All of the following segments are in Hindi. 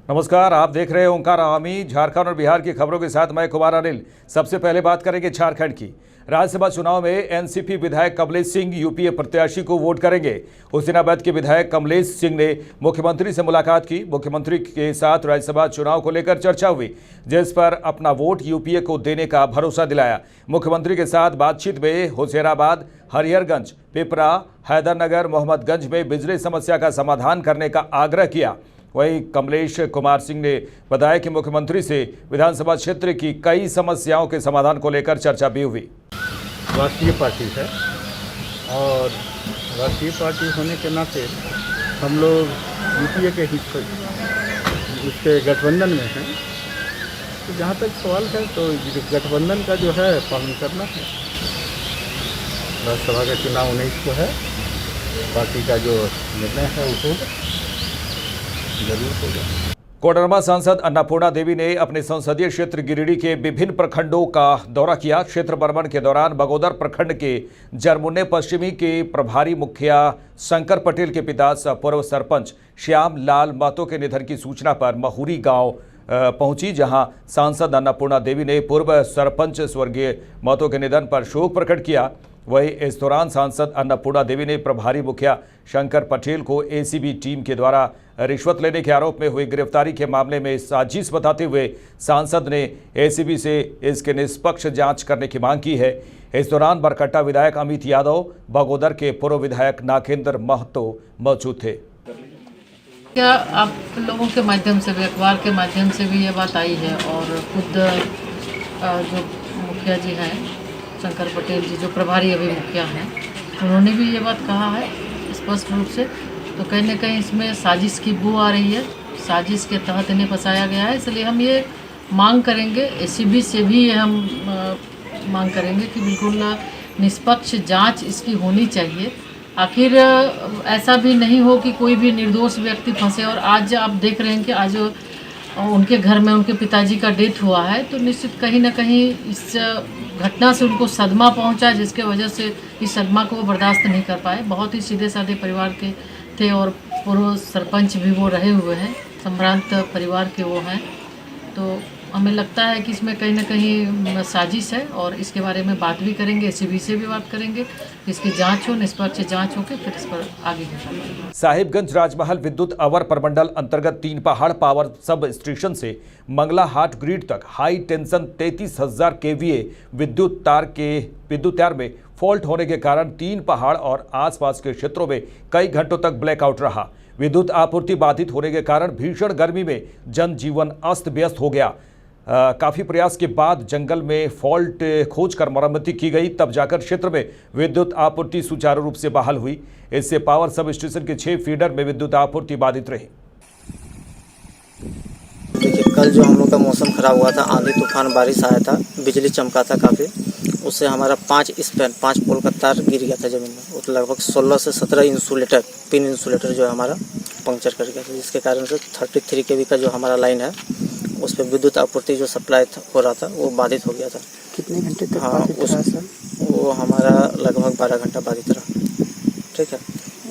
नमस्कार, आप देख रहे हैं ओंकार आवामी। झारखंड और बिहार की खबरों के साथ मैं कुमार अनिल। सबसे पहले बात करेंगे झारखंड की। राज्यसभा चुनाव में एनसीपी विधायक कमलेश सिंह यूपीए प्रत्याशी को वोट करेंगे। हुसैनाबाद के विधायक कमलेश सिंह ने मुख्यमंत्री से मुलाकात की। मुख्यमंत्री के साथ राज्यसभा चुनाव को लेकर चर्चा हुई, जिस पर अपना वोट यूपीए को देने का भरोसा दिलाया। मुख्यमंत्री के साथ बातचीत में हुसैनाबाद, हरिहरगंज, पिपरा, हैदरनगर, मोहम्मदगंज में बिजली समस्या का समाधान करने का आग्रह किया। वहीं कमलेश कुमार सिंह ने बताया कि मुख्यमंत्री से विधानसभा क्षेत्र की कई समस्याओं के समाधान को लेकर चर्चा भी हुई। राष्ट्रीय पार्टी है और राष्ट्रीय पार्टी होने के नाते हम लोग यूपीए के हिस्से उसके गठबंधन में हैं। तो जहाँ तक सवाल है तो गठबंधन का जो है पालन करना है। राज्यसभा का चुनाव 19 को है, पार्टी का जो निर्णय है वो जरूर होगा। कोडरमा सांसद अन्नपूर्णा देवी ने अपने संसदीय क्षेत्र गिरिडीह के विभिन्न प्रखंडों का दौरा किया। क्षेत्र भ्रमण के दौरान बगोदर प्रखंड के जरमुन्ने पश्चिमी के प्रभारी मुखिया शंकर पटेल के पिता पूर्व सरपंच श्याम लाल महतो के निधन की सूचना पर महुरी गांव पहुंची, जहां सांसद अन्नपूर्णा देवी ने पूर्व सरपंच स्वर्गीय महतो के निधन पर शोक प्रकट किया। वहीं इस दौरान सांसद अन्नपूर्णा देवी ने प्रभारी मुखिया शंकर पटेल को एसीबी टीम के द्वारा रिश्वत लेने के आरोप में हुई गिरफ्तारी के मामले में साजिश बताते हुए सांसद ने एसीबी से इसके निष्पक्ष जांच करने की मांग की है। इस दौरान बरकट्टा विधायक अमित यादव, बगोदर के पूर्व विधायक नागेंद्र महतो मौजूद थे। क्या आप लोगों के माध्यम से भी, अखबार के माध्यम से भी ये बात आई है और खुद जो मुखिया जी हैं शंकर पटेल जी, जो प्रभारी अभी मुखिया हैं, उन्होंने भी ये बात कहा है स्पष्ट रूप से। तो कहीं ना कहीं इसमें साजिश की बू आ रही है, साजिश के तहत इन्हें फंसाया गया है। इसलिए हम ये मांग करेंगे, एसीबी से भी ये हम मांग करेंगे कि बिल्कुल निष्पक्ष जांच इसकी होनी चाहिए। आखिर ऐसा भी नहीं हो कि कोई भी निर्दोष व्यक्ति फंसे। और आज आप देख रहे हैं कि आज उनके घर में उनके पिताजी का डेथ हुआ है, तो निश्चित कहीं ना कहीं इस घटना से उनको सदमा पहुंचा, जिसके वजह से इस सदमा को वो बर्दाश्त नहीं कर पाए। बहुत ही सीधे साधे परिवार के थे और पूर्व सरपंच भी वो रहे हुए हैं, संभ्रांत परिवार के वो हैं। तो हमें लगता है कि इसमें कहीं ना कहीं साजिश है और इसके बारे में बात भी करेंगे, एसीबी से भी बात करेंगे, इसकी जांच हो, निष्पक्ष जांच हो के फिर इस पर आगे बढ़ेंगे। साहिबगंज राजमहल विद्युत अवर प्रमंडल अंतर्गत 3 पहाड़ पावर सब स्टेशन से मंगला हाट ग्रिड तक हाई टेंशन 33,000 केवीए विद्युत तार में फॉल्ट होने के कारण 3 पहाड़ और आसपास के क्षेत्रों में कई घंटों तक ब्लैकआउट रहा। विद्युत आपूर्ति बाधित होने के कारण भीषण गर्मी में जनजीवन अस्त व्यस्त हो गया। काफ़ी प्रयास के बाद जंगल में फॉल्ट खोजकर मरम्मति की गई, तब जाकर क्षेत्र में विद्युत आपूर्ति सुचारू रूप से बहाल हुई। इससे पावर सब स्टेशन के 6 फीडर में विद्युत आपूर्ति बाधित रही। देखिए, कल जो हम लोग का मौसम खराब हुआ था, आंधी तूफान बारिश आया था, बिजली चमका था काफ़ी, उससे हमारा 5 पोल का तार गिर गया था ज़मीन में। तो लगभग 16 से 17 पिन इंसुलेटर जो है हमारा पंक्चर कर गया था, जिसके कारण से 33 kV का जो हमारा लाइन है उस पर विद्युत आपूर्ति जो सप्लाई हो रहा था वो बाधित हो गया था। कितने घंटे तक बाधित रहा सर? वो हमारा लगभग 12 घंटा बाधित रहा। ठीक है,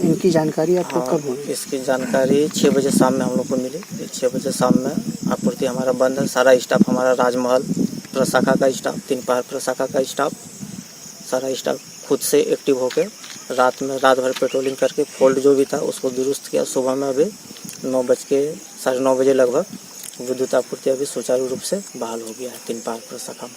इनकी जानकारी आपको कब हुई? इसकी जानकारी 6 बजे शाम में हम लोग को मिली। 6 बजे शाम में आपूर्ति हमारा बंद है। सारा स्टाफ हमारा राजमहल प्रशाखा का स्टाफ, 3 पहाड़ प्रशाखा का स्टाफ, सारा स्टाफ खुद से एक्टिव होकर रात भर पेट्रोलिंग करके फॉल्ट जो भी था उसको दुरुस्त किया। सुबह में अभी 9 बजे लगभग विद्युत आपूर्ति अभी सुचारू रूप से बहाल हो गया है 3 पहाड़ प्रशाखा में।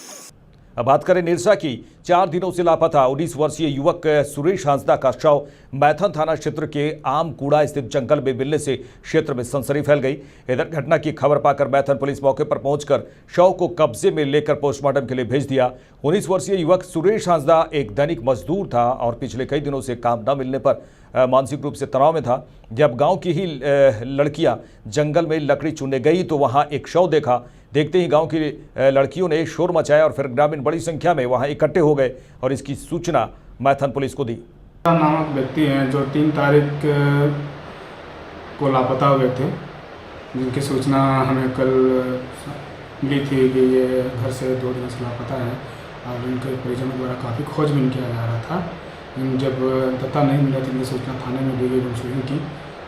अब बात करें निरसा की। 4 दिनों से लापता 19 वर्षीय युवक सुरेश हांसदा का शव मैथन थाना क्षेत्र के आम कूड़ा स्थित जंगल में मिलने से क्षेत्र में सनसनी फैल गई। इधर घटना की खबर पाकर मैथन पुलिस मौके पर पहुंचकर शव को कब्जे में लेकर पोस्टमार्टम के लिए भेज दिया। 19 वर्षीय युवक सुरेश हांसदा एक दैनिक मजदूर था और पिछले कई दिनों से काम न मिलने पर मानसिक रूप से तनाव में था। जब गांव की ही लड़कियां जंगल में लकड़ी चुनने गई तो वहां एक शव देखा। देखते ही गांव की लड़कियों ने शोर मचाया और फिर ग्रामीण बड़ी संख्या में वहां इकट्ठे हो गए और इसकी सूचना मैथन पुलिस को दी। नामक व्यक्ति हैं जो 3 तारीख को लापता हुए थे, जिनकी सूचना हमें कल मिली थी कि ये घर से 2 दिन से लापता है और उनके परिजनों द्वारा काफ़ी खोजबीन किया जा रहा था। जब पता नहीं मिला तो इनकी सूचना थाने में दी गई गुमशुदगी की,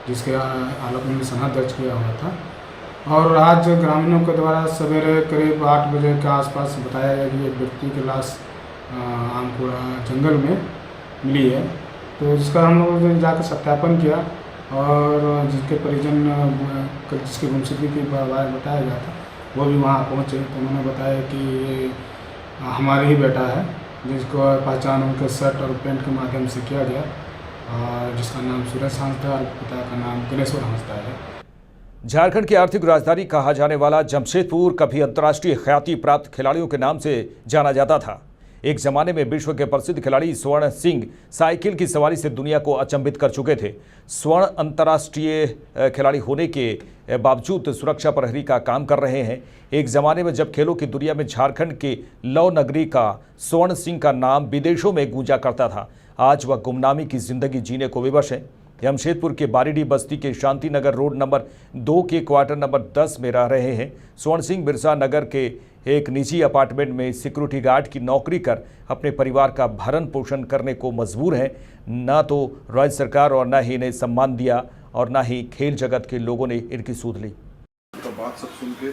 जिसके आलोक में सनद दर्ज किया हुआ था और आज ग्रामीणों के द्वारा सवेरे करीब 8 बजे के आसपास बताया गया कि एक व्यक्ति की लाश आमपुरा जंगल में मिली है। तो जिसका हम लोगों ने जाकर सत्यापन किया और जिसके परिजन जिसकी गुमशुदगी के बारे में बताया गया था वो भी वहाँ पहुँचे। तो उन्होंने बताया कि ये हमारे ही बेटा है, जिसको पहचान उनके शर्ट और पैंट के माध्यम से किया गया, और जिसका नाम सुरेश हांसदा और पिता का नाम गणेश्वर हांसदा है। झारखंड की आर्थिक राजधानी कहा जाने वाला जमशेदपुर कभी अंतर्राष्ट्रीय ख्याति प्राप्त खिलाड़ियों के नाम से जाना जाता था। एक जमाने में विश्व के प्रसिद्ध खिलाड़ी स्वर्ण सिंह साइकिल की सवारी से दुनिया को अचंभित कर चुके थे। स्वर्ण अंतर्राष्ट्रीय खिलाड़ी होने के बावजूद सुरक्षा प्रहरी का काम कर रहे हैं। एक जमाने में जब खेलों की दुनिया में झारखंड के लौ नगरी का स्वर्ण सिंह का नाम विदेशों में गूंजा करता था, आज वह गुमनामी की जिंदगी जीने को विवश है। जमशेदपुर के बारीडी बस्ती के शांति नगर रोड नंबर 2 के क्वार्टर नंबर 10 में रह रहे हैं। स्वर्ण सिंह बिरसा नगर के एक निजी अपार्टमेंट में सिक्योरिटी गार्ड की नौकरी कर अपने परिवार का भरण पोषण करने को मजबूर हैं। न तो राज्य सरकार और न ही इन्हें सम्मान दिया और न ही खेल जगत के लोगों ने इनकी सूध ली। बात सब सुन के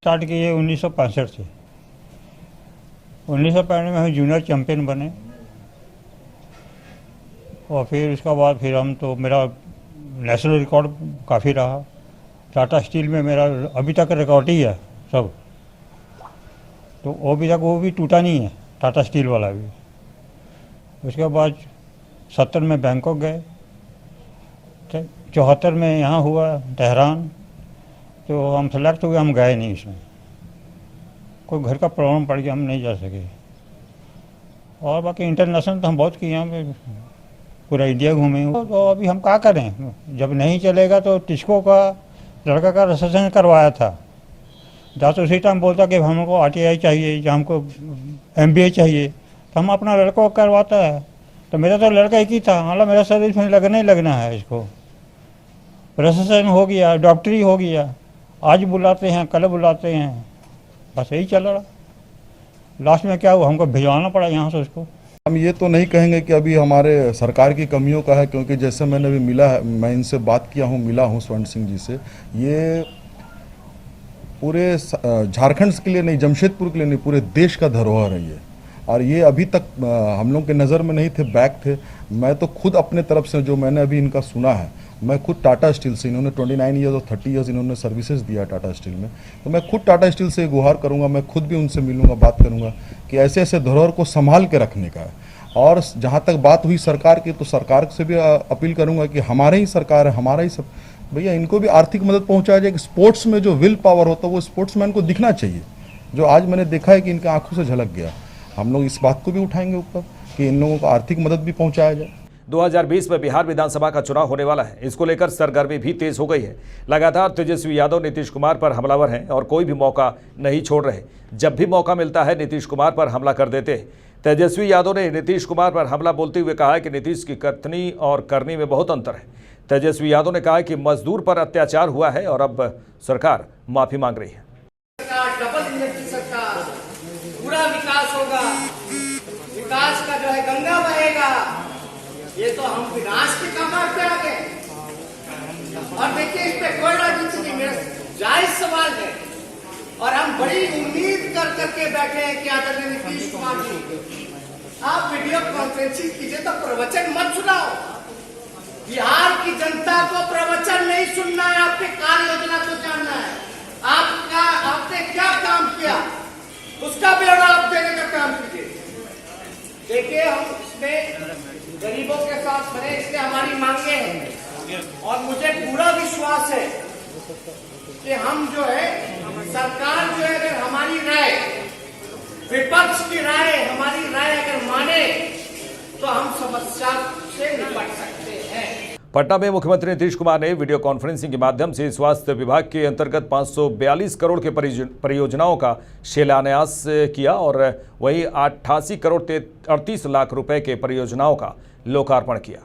स्टार्ट किए 1965 से। 1965 में हम जूनियर चैंपियन बने और फिर उसका बाद फिर हम तो मेरा नेशनल रिकॉर्ड काफ़ी रहा। टाटा स्टील में मेरा अभी तक रिकॉर्ड ही है सब, तो वो भी टूटा नहीं है, टाटा स्टील वाला भी। उसके बाद 70 में बैंकॉक गए, 74 में यहाँ हुआ तेहरान, तो हम सेलेक्ट हुए, हम गए नहीं। इसमें कोई घर का प्रॉब्लम पड़ गया, हम नहीं जा सके। और बाकी इंटरनेशनल तो हम बहुत किए हैं, पूरा इंडिया घूमे। तो अभी हम क्या करें, जब नहीं चलेगा तो टिस्को का लड़का का रजिस्ट्रेशन करवाया था, जहाँ तो उसी टाइम बोलता कि हमको RTI चाहिए या हमको MBA चाहिए, तो हम अपना लड़का को करवाता है। तो मेरा तो लड़का एक ही था, हालांकि मेरा सर्विस में लगना ही लगना है। इसको रजिस्ट्रेशन हो गया, डॉक्टरी हो गया, आज बुलाते हैं कल बुलाते हैं, बस यही चल रहा। लास्ट में क्या हुआ, हमको भिजवाना पड़ा यहाँ से उसको। हम ये तो नहीं कहेंगे कि अभी हमारे सरकार की कमियों का है, क्योंकि जैसे मैंने अभी मिला है, मैं इनसे बात किया हूँ, मिला हूँ स्वर्ण सिंह जी से। ये पूरे झारखंड के लिए नहीं, जमशेदपुर के लिए नहीं, पूरे देश का धरोहर है ये। और ये अभी तक हम लोग के नज़र में नहीं थे, बैक थे। मैं तो खुद अपने तरफ से जो मैंने अभी इनका सुना है, मैं खुद टाटा स्टील से, इन्होंने 29 ईयर्स और 30 ईयर्स इन्होंने सर्विसेज दिया टाटा स्टील में, तो मैं खुद टाटा स्टील से गुहार करूंगा, मैं खुद भी उनसे मिलूंगा, बात करूंगा कि ऐसे ऐसे धरोहर को संभाल के रखने का है। और जहां तक बात हुई सरकार की, तो सरकार से भी अपील करूंगा कि हमारे ही सरकार है, हमारा ही सब, भैया इनको भी आर्थिक मदद पहुँचाया जाए। कि स्पोर्ट्स में जो विल पावर होता है वो स्पोर्ट्समैन को दिखना चाहिए, जो आज मैंने देखा है कि इनके आंखों से झलक गया। हम लोग इस बात को भी उठाएंगे ऊपर कि इन लोगों को आर्थिक मदद भी पहुँचाया जाए। 2020 में बिहार विधानसभा का चुनाव होने वाला है। इसको लेकर सरगर्मी भी तेज हो गई है। लगातार तेजस्वी यादव नीतीश कुमार पर हमलावर हैं और कोई भी मौका नहीं छोड़ रहे। जब भी मौका मिलता है नीतीश कुमार पर हमला कर देते हैं। तेजस्वी यादव ने नीतीश कुमार पर हमला बोलते हुए कहा है कि नीतीश की कथनी और करनी में बहुत अंतर है। तेजस्वी यादव ने कहा कि मजदूर पर अत्याचार हुआ है और अब सरकार माफी मांग रही है। डबल इंजन की सरकार, पूरा विकास होगा, विकास का जो है गंगा बहेगा। ये तो हम विनाश के कगार पे आ गए। और देखिए इस पे कोई राजनीति नहीं, मेरा जायज सवाल है और हम बड़ी उम्मीद कर करके बैठे हैं कि आदरणीय नीतीश कुमार जी आप वीडियो कॉन्फ्रेंसिंग कीजिए, तो प्रवचन मत सुनाओ। बिहार की जनता को प्रवचन नहीं सुनना है, आपके कार्य योजना को जानना है। आपने क्या काम किया उसका ब्यौरा आप देने का काम कीजिए। देखिए हम इसमें गरीबों के साथ बने, इसलिए हमारी मांगे हैं और मुझे पूरा विश्वास है कि हम जो है सरकार जो है अगर हमारी राय, विपक्ष की राय, हमारी राय अगर माने तो हम समस्या से निपट सकते हैं। पटना में मुख्यमंत्री नीतीश कुमार ने वीडियो कॉन्फ्रेंसिंग के माध्यम से स्वास्थ्य विभाग के अंतर्गत 542 करोड़ के परियोजनाओं का शिलान्यास किया और वहीं 88 करोड़ 38 लाख रुपए के परियोजनाओं का लोकार्पण किया।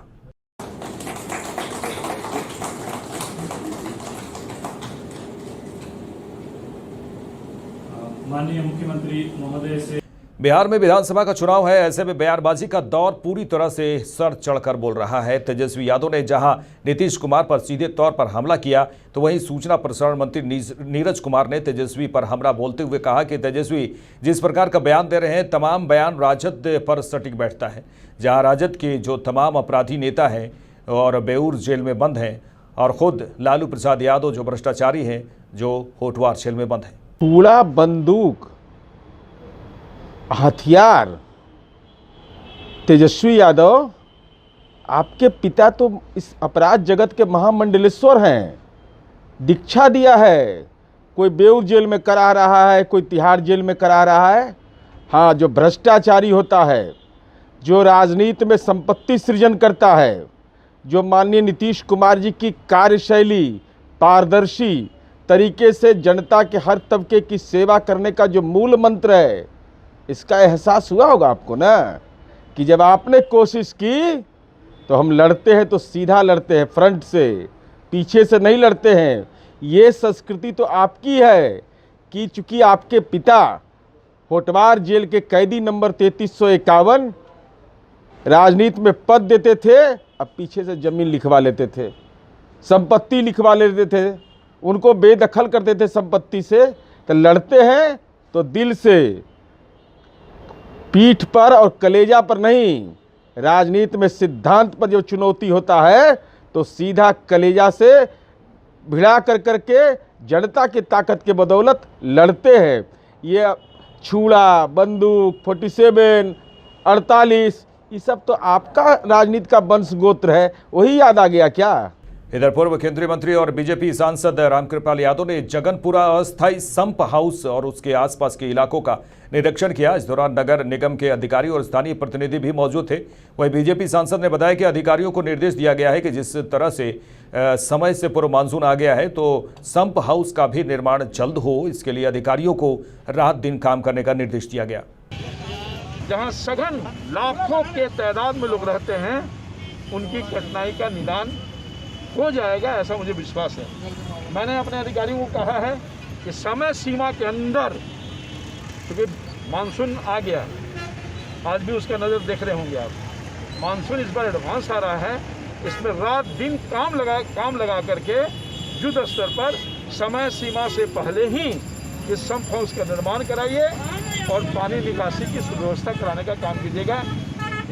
माननीय मुख्यमंत्री महोदय से बिहार में विधानसभा का चुनाव है, ऐसे में बयानबाजी का दौर पूरी तरह से सर चढ़कर बोल रहा है। तेजस्वी यादव ने जहां नीतीश कुमार पर सीधे तौर पर हमला किया, तो वहीं सूचना प्रसारण मंत्री नीरज कुमार ने तेजस्वी पर हमला बोलते हुए कहा कि तेजस्वी जिस प्रकार का बयान दे रहे हैं, तमाम बयान राजद पर सटीक बैठता है। जहां राजद के जो तमाम अपराधी नेता हैं और बेऊर जेल में बंद हैं, और खुद लालू प्रसाद यादव जो भ्रष्टाचारी हैं, जो होटवार जेल में बंद हैं। पूरा बंदूक हथियार तेजस्वी यादव, आपके पिता तो इस अपराध जगत के महामंडलेश्वर हैं। दीक्षा दिया है, कोई बेऊर जेल में करा रहा है, कोई तिहाड़ जेल में करा रहा है। हाँ, जो भ्रष्टाचारी होता है, जो राजनीति में संपत्ति सृजन करता है, जो माननीय नीतीश कुमार जी की कार्यशैली पारदर्शी तरीके से जनता के हर तबके की सेवा करने का जो मूल मंत्र है, इसका एहसास हुआ होगा आपको ना, कि जब आपने कोशिश की तो हम लड़ते हैं तो सीधा लड़ते हैं, फ्रंट से, पीछे से नहीं लड़ते हैं। ये संस्कृति तो आपकी है कि चूंकि आपके पिता होटवार जेल के कैदी नंबर 3351 राजनीति में पद देते थे, अब पीछे से जमीन लिखवा लेते थे, संपत्ति लिखवा लेते थे, उनको बेदखल करते थे संपत्ति से। तो लड़ते हैं तो दिल से, पीठ पर और कलेजा पर नहीं। राजनीति में सिद्धांत पर जो चुनौती होता है तो सीधा कलेजा से भिड़ा कर करके जनता की ताकत के बदौलत लड़ते हैं। ये छुड़ा, बंदूक, 47, 48, ये सब तो आपका राजनीति का वंश गोत्र है, वही याद आ गया क्या? इधर पूर्व केंद्रीय मंत्री और बीजेपी सांसद रामकृपाल यादव ने जगनपुरा अस्थायी संप हाउस और उसके आसपास के इलाकों का निरीक्षण किया। इस दौरान नगर निगम के अधिकारी और स्थानीय प्रतिनिधि भी मौजूद थे। वहीं बीजेपी सांसद ने बताया कि अधिकारियों को निर्देश दिया गया है कि जिस तरह से समय से पूर्व मानसून आ गया है, तो संप हाउस का भी निर्माण जल्द हो, इसके लिए अधिकारियों को रात दिन काम करने का निर्देश दिया गया। जहाँ सघन लाखों के तादाद में लोग रहते हैं, उनकी कठिनाई का निदान हो जाएगा, ऐसा मुझे विश्वास है। मैंने अपने अधिकारियों को कहा है कि समय सीमा के अंदर, क्योंकि मानसून आ गया, आज भी उसका नज़र देख रहे होंगे आप, मानसून इस बार एडवांस आ रहा है, इसमें रात दिन काम लगा करके युद्ध स्तर पर समय सीमा से पहले ही इस संप हाउस का निर्माण कराइए और पानी निकासी की सुव्यवस्था कराने का काम कीजिएगा।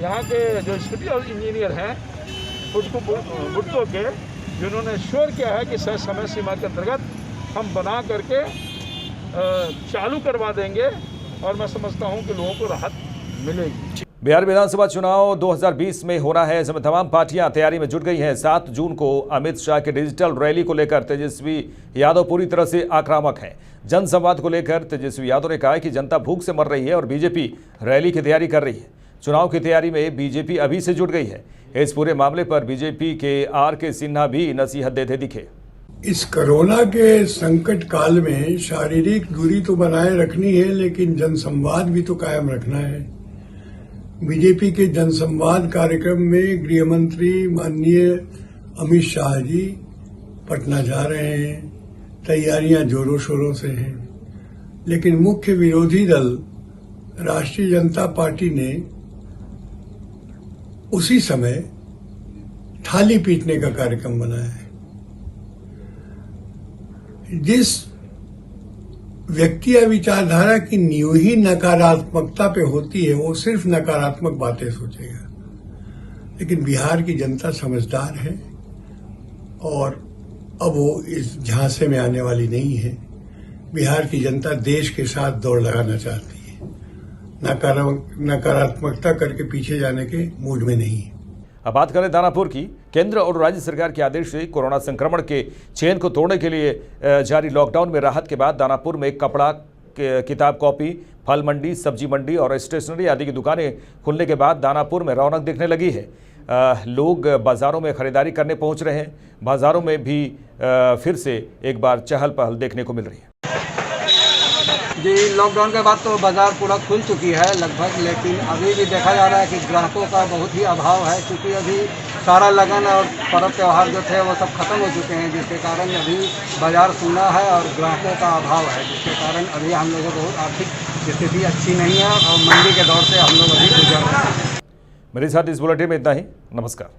यहाँ के जो स्ट्रक्चरल इंजीनियर हैं, बुट्टो के, जिन्होंने श्योर किया है कि समय सीमा के अंतर्गत हम बना करके चालू करवा देंगे, और मैं समझता हूं कि लोगों को राहत मिलेगी। बिहार विधानसभा चुनाव 2020 में होना है, इसमें तमाम पार्टियां तैयारी में जुट गई हैं। 7 जून को अमित शाह के डिजिटल रैली को लेकर तेजस्वी यादव पूरी तरह से आक्रामक हैं। जनसंवाद को लेकर तेजस्वी यादव ने कहा कि जनता भूख से मर रही है और बीजेपी रैली की तैयारी कर रही है। चुनाव की तैयारी में बीजेपी अभी से जुट गई है। इस पूरे मामले पर बीजेपी के आर.के. सिन्हा भी नसीहत देते दिखे। इस कोरोना के संकट काल में शारीरिक दूरी तो बनाए रखनी है, लेकिन जनसंवाद भी तो कायम रखना है। बीजेपी के जनसंवाद कार्यक्रम में गृह मंत्री माननीय अमित शाह जी पटना जा रहे हैं, तैयारियां जोरों शोरों से हैं, लेकिन मुख्य विरोधी दल राष्ट्रीय जनता पार्टी ने उसी समय थाली पीटने का कार्यक्रम बनाया है। जिस व्यक्ति या विचारधारा की नींव ही नकारात्मकता पे होती है, वो सिर्फ नकारात्मक बातें सोचेगा। लेकिन बिहार की जनता समझदार है और अब वो इस झांसे में आने वाली नहीं है। बिहार की जनता देश के साथ दौड़ लगाना चाहती है, नकारात्मकता करके पीछे जाने के मूड में नहीं है। अब बात करें दानापुर की। केंद्र और राज्य सरकार के आदेश से कोरोना संक्रमण के चेन को तोड़ने के लिए जारी लॉकडाउन में राहत के बाद दानापुर में कपड़ा, किताब कॉपी, फल मंडी, सब्जी मंडी और स्टेशनरी आदि की दुकानें खुलने के बाद दानापुर में रौनक दिखने लगी है। लोग बाज़ारों में खरीदारी करने पहुंच रहे हैं। बाज़ारों में भी फिर से एक बार चहल पहल देखने को मिल रही है। जी, लॉकडाउन के बाद तो बाज़ार पूरा खुल चुकी है लगभग, लेकिन अभी भी देखा जा रहा है कि ग्राहकों का बहुत ही अभाव है, क्योंकि अभी सारा लगन और पर्व त्यौहार जो थे वो सब खत्म हो चुके हैं, जिसके कारण अभी बाज़ार सूना है और ग्राहकों का अभाव है, जिसके कारण अभी हम लोगों को बहुत आर्थिक स्थिति अच्छी नहीं है और मंदी के दौर से हम लोग अभी गुजर रहे हैं। मेरे साथ इस बुलेटिन में इतना ही। नमस्कार।